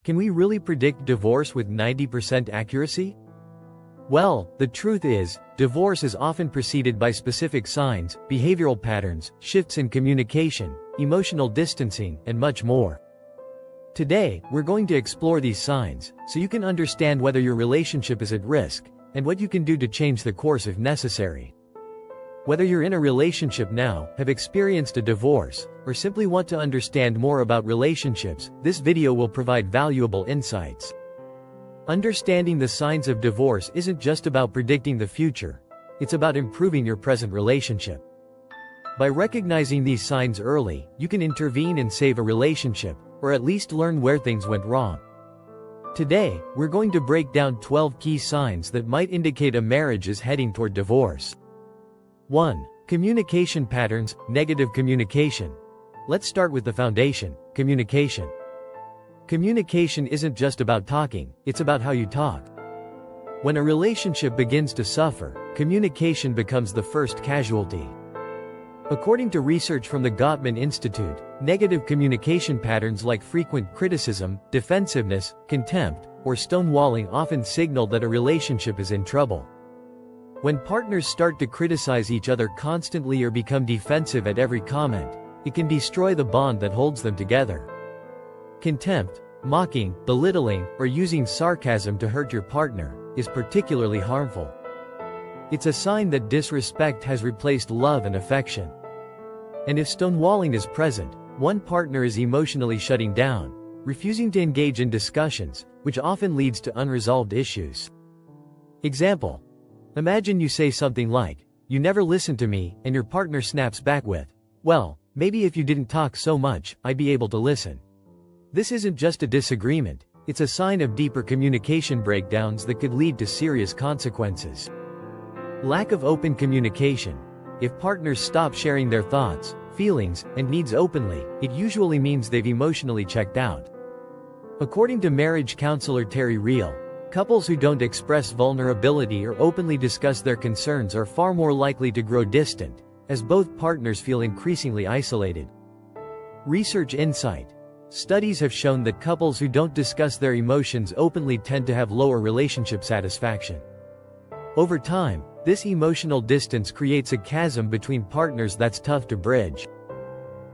Can we really predict divorce with 90% accuracy? Well, the truth is, divorce is often preceded by specific signs, behavioral patterns, shifts in communication, emotional distancing, and much more. Today, we're going to explore these signs, so you can understand whether your relationship is at risk, and what you can do to change the course if necessary. Whether you're in a relationship now, have experienced a divorce, or simply want to understand more about relationships, this video will provide valuable insights. Understanding the signs of divorce isn't just about predicting the future, it's about improving your present relationship. By recognizing these signs early, you can intervene and save a relationship, or at least learn where things went wrong. Today, we're going to break down 12 key signs that might indicate a marriage is heading toward divorce. 1. Communication patterns, negative communication. Let's start with the foundation, communication. Communication isn't just about talking, it's about how you talk. When a relationship begins to suffer, communication becomes the first casualty. According to research from the Gottman Institute, negative communication patterns like frequent criticism, defensiveness, contempt, or stonewalling often signal that a relationship is in trouble. When partners start to criticize each other constantly or become defensive at every comment, it can destroy the bond that holds them together. Contempt, mocking, belittling, or using sarcasm to hurt your partner, is particularly harmful. It's a sign that disrespect has replaced love and affection. And if stonewalling is present, one partner is emotionally shutting down, refusing to engage in discussions, which often leads to unresolved issues. Example: imagine you say something like, "You never listen to me," and your partner snaps back with, "Well, maybe if you didn't talk so much, I'd be able to listen." This isn't just a disagreement, it's a sign of deeper communication breakdowns that could lead to serious consequences. Lack of open communication. If partners stop sharing their thoughts, feelings, and needs openly, it usually means they've emotionally checked out. According to marriage counselor Terry Real, couples who don't express vulnerability or openly discuss their concerns are far more likely to grow distant, as both partners feel increasingly isolated. Research insight. Studies have shown that couples who don't discuss their emotions openly tend to have lower relationship satisfaction. Over time, this emotional distance creates a chasm between partners that's tough to bridge.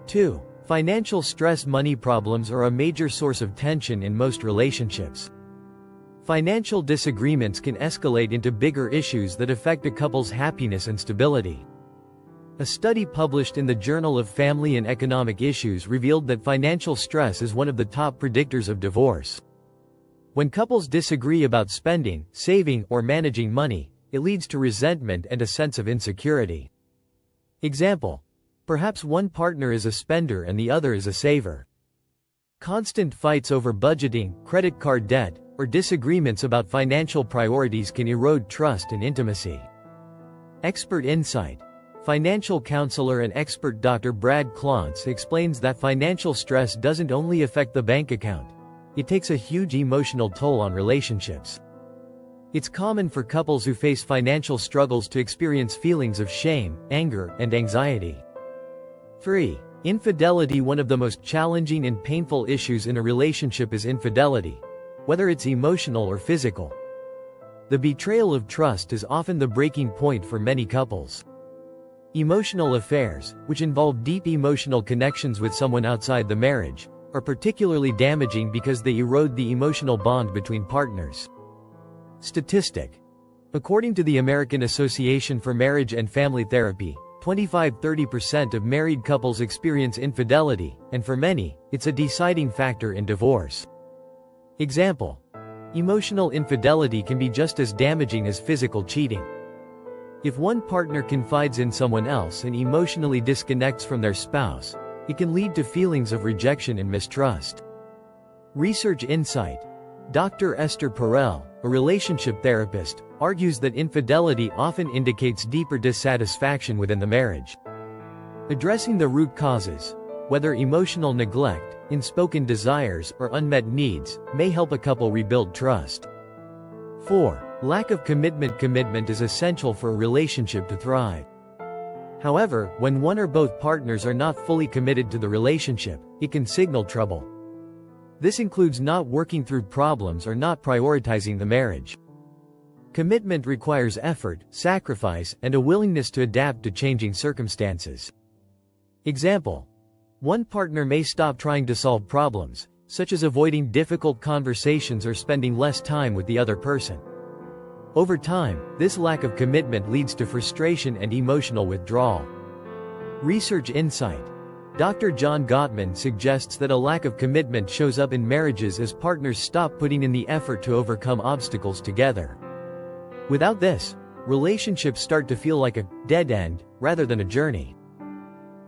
2. Financial stress. Money problems are a major source of tension in most relationships. Financial disagreements can escalate into bigger issues that affect a couple's happiness and stability. A study published in the Journal of Family and Economic Issues revealed that financial stress is one of the top predictors of divorce. When couples disagree about spending, saving, or managing money, it leads to resentment and a sense of insecurity. Example: perhaps one partner is a spender and the other is a saver. Constant fights over budgeting, credit card debt, or disagreements about financial priorities can erode trust and intimacy. Expert insight. Financial counselor and expert Dr. Brad Klontz explains that financial stress doesn't only affect the bank account, it takes a huge emotional toll on relationships. It's common for couples who face financial struggles to experience feelings of shame, anger, and anxiety. 3. Infidelity. One of the most challenging and painful issues in a relationship is infidelity, whether it's emotional or physical. The betrayal of trust is often the breaking point for many couples. Emotional affairs, which involve deep emotional connections with someone outside the marriage, are particularly damaging because they erode the emotional bond between partners. Statistic. According to the American Association for Marriage and Family Therapy, 25–30% of married couples experience infidelity, and for many, it's a deciding factor in divorce. Example: emotional infidelity can be just as damaging as physical cheating. If one partner confides in someone else and emotionally disconnects from their spouse, it can lead to feelings of rejection and mistrust. Research insight. Dr. Esther Perel, a relationship therapist, argues that infidelity often indicates deeper dissatisfaction within the marriage. Addressing the root causes, whether emotional neglect, unspoken desires, or unmet needs, may help a couple rebuild trust. 4. Lack of commitment. Commitment is essential for a relationship to thrive. However, when one or both partners are not fully committed to the relationship, it can signal trouble. This includes not working through problems or not prioritizing the marriage. Commitment requires effort, sacrifice, and a willingness to adapt to changing circumstances. Example: one partner may stop trying to solve problems, such as avoiding difficult conversations or spending less time with the other person. Over time, this lack of commitment leads to frustration and emotional withdrawal. Research insight. Dr. John Gottman suggests that a lack of commitment shows up in marriages as partners stop putting in the effort to overcome obstacles together. Without this, relationships start to feel like a dead end rather than a journey.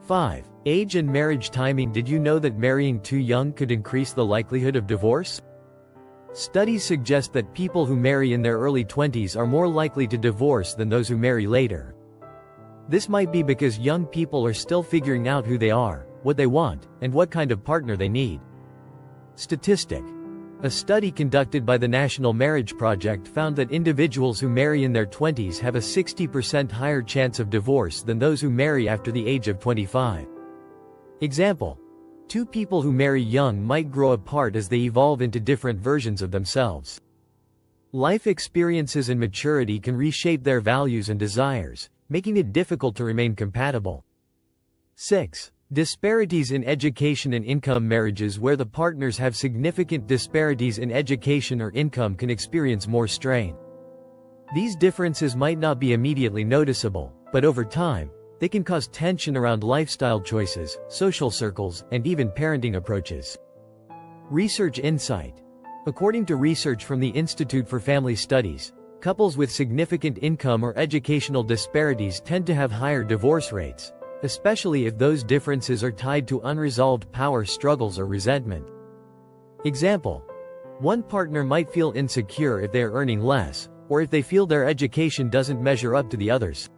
5. Age and marriage timing. Did you know that marrying too young could increase the likelihood of divorce? Studies suggest that people who marry in their early 20s are more likely to divorce than those who marry later. This might be because young people are still figuring out who they are, what they want, and what kind of partner they need. Statistic. A study conducted by the National Marriage Project found that individuals who marry in their 20s have a 60% higher chance of divorce than those who marry after the age of 25. Example: two people who marry young might grow apart as they evolve into different versions of themselves. Life experiences and maturity can reshape their values and desires, making it difficult to remain compatible. 6. Disparities in education and income. Marriages where the partners have significant disparities in education or income can experience more strain. These differences might not be immediately noticeable, but over time, they can cause tension around lifestyle choices, social circles, and even parenting approaches. Research insight. According to research from the Institute for Family Studies, couples with significant income or educational disparities tend to have higher divorce rates, especially if those differences are tied to unresolved power struggles or resentment. Example: one partner might feel insecure if they are earning less, or if they feel their education doesn't measure up to the others.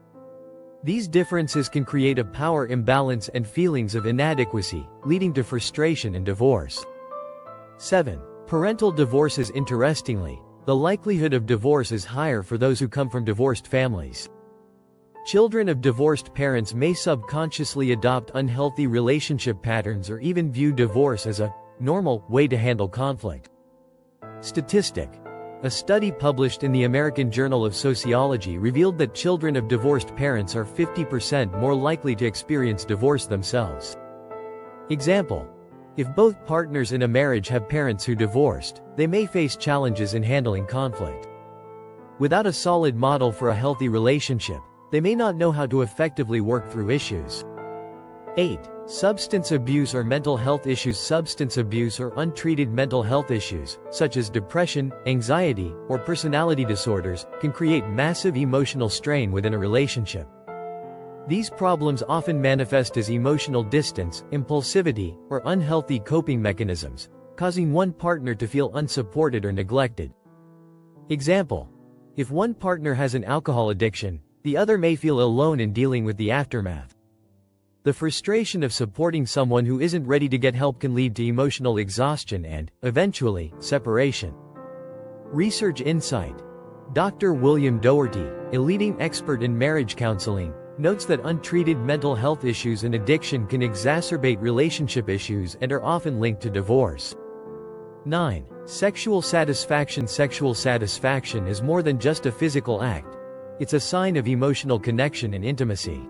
These differences can create a power imbalance and feelings of inadequacy, leading to frustration and divorce. 7. Parental divorces. Interestingly, the likelihood of divorce is higher for those who come from divorced families. Children of divorced parents may subconsciously adopt unhealthy relationship patterns or even view divorce as a normal way to handle conflict. Statistic. A study published in the American Journal of Sociology revealed that children of divorced parents are 50% more likely to experience divorce themselves. Example: if both partners in a marriage have parents who divorced, they may face challenges in handling conflict. Without a solid model for a healthy relationship, they may not know how to effectively work through issues. 8. Substance abuse or mental health issues. Substance abuse or untreated mental health issues, such as depression, anxiety, or personality disorders, can create massive emotional strain within a relationship. These problems often manifest as emotional distance, impulsivity, or unhealthy coping mechanisms, causing one partner to feel unsupported or neglected. Example: if one partner has an alcohol addiction, the other may feel alone in dealing with the aftermath. The frustration of supporting someone who isn't ready to get help can lead to emotional exhaustion and, eventually, separation. Research insight. Dr. William Doherty, a leading expert in marriage counseling, notes that untreated mental health issues and addiction can exacerbate relationship issues and are often linked to divorce. 9. Sexual satisfaction. Sexual satisfaction is more than just a physical act. It's a sign of emotional connection and intimacy.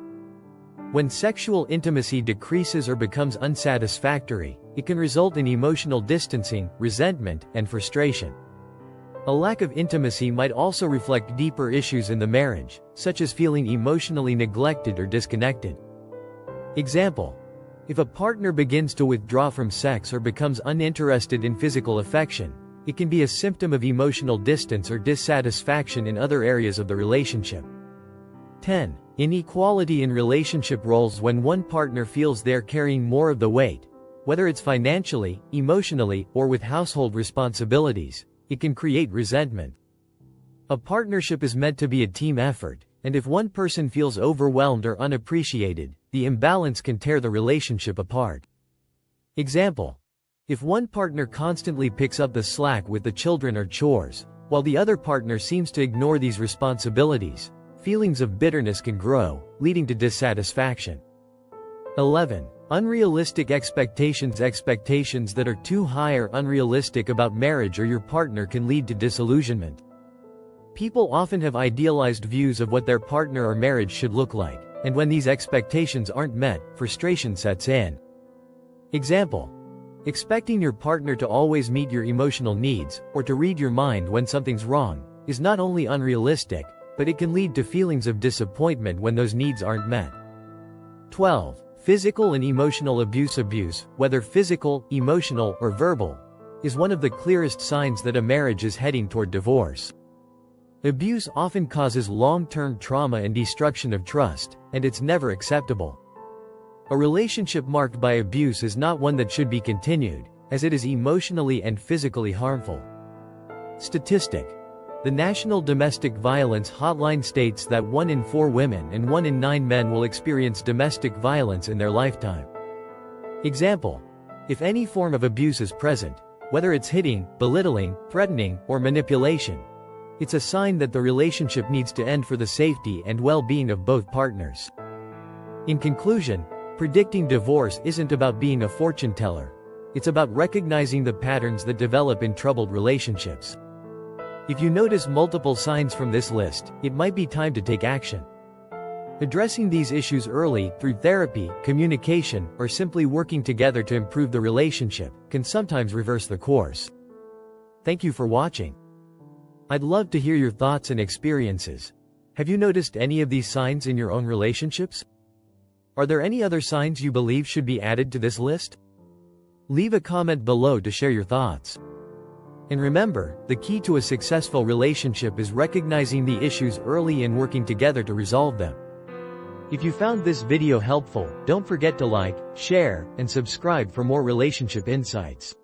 When sexual intimacy decreases or becomes unsatisfactory, it can result in emotional distancing, resentment, and frustration. A lack of intimacy might also reflect deeper issues in the marriage, such as feeling emotionally neglected or disconnected. Example: if a partner begins to withdraw from sex or becomes uninterested in physical affection, it can be a symptom of emotional distance or dissatisfaction in other areas of the relationship. 10. Inequality in relationship roles. When one partner feels they're carrying more of the weight, whether it's financially, emotionally, or with household responsibilities, it can create resentment. A partnership is meant to be a team effort, and if one person feels overwhelmed or unappreciated, the imbalance can tear the relationship apart. Example: if one partner constantly picks up the slack with the children or chores, while the other partner seems to ignore these responsibilities, feelings of bitterness can grow, leading to dissatisfaction. 11. Unrealistic expectations. Expectations that are too high or unrealistic about marriage or your partner can lead to disillusionment. People often have idealized views of what their partner or marriage should look like, and when these expectations aren't met, frustration sets in. Example: expecting your partner to always meet your emotional needs, or to read your mind when something's wrong, is not only unrealistic, but it can lead to feelings of disappointment when those needs aren't met. 12. Physical and emotional abuse. Abuse, whether physical, emotional, or verbal, is one of the clearest signs that a marriage is heading toward divorce. Abuse often causes long-term trauma and destruction of trust, and it's never acceptable. A relationship marked by abuse is not one that should be continued, as it is emotionally and physically harmful. Statistic: the National Domestic Violence Hotline states that 1 in 4 women and 1 in 9 men will experience domestic violence in their lifetime. Example: if any form of abuse is present, whether it's hitting, belittling, threatening, or manipulation, it's a sign that the relationship needs to end for the safety and well-being of both partners. In conclusion, predicting divorce isn't about being a fortune teller. It's about recognizing the patterns that develop in troubled relationships. If you notice multiple signs from this list, it might be time to take action. Addressing these issues early, through therapy, communication, or simply working together to improve the relationship, can sometimes reverse the course. Thank you for watching. I'd love to hear your thoughts and experiences. Have you noticed any of these signs in your own relationships? Are there any other signs you believe should be added to this list? Leave a comment below to share your thoughts. And remember, the key to a successful relationship is recognizing the issues early and working together to resolve them. If you found this video helpful, don't forget to like, share, and subscribe for more relationship insights.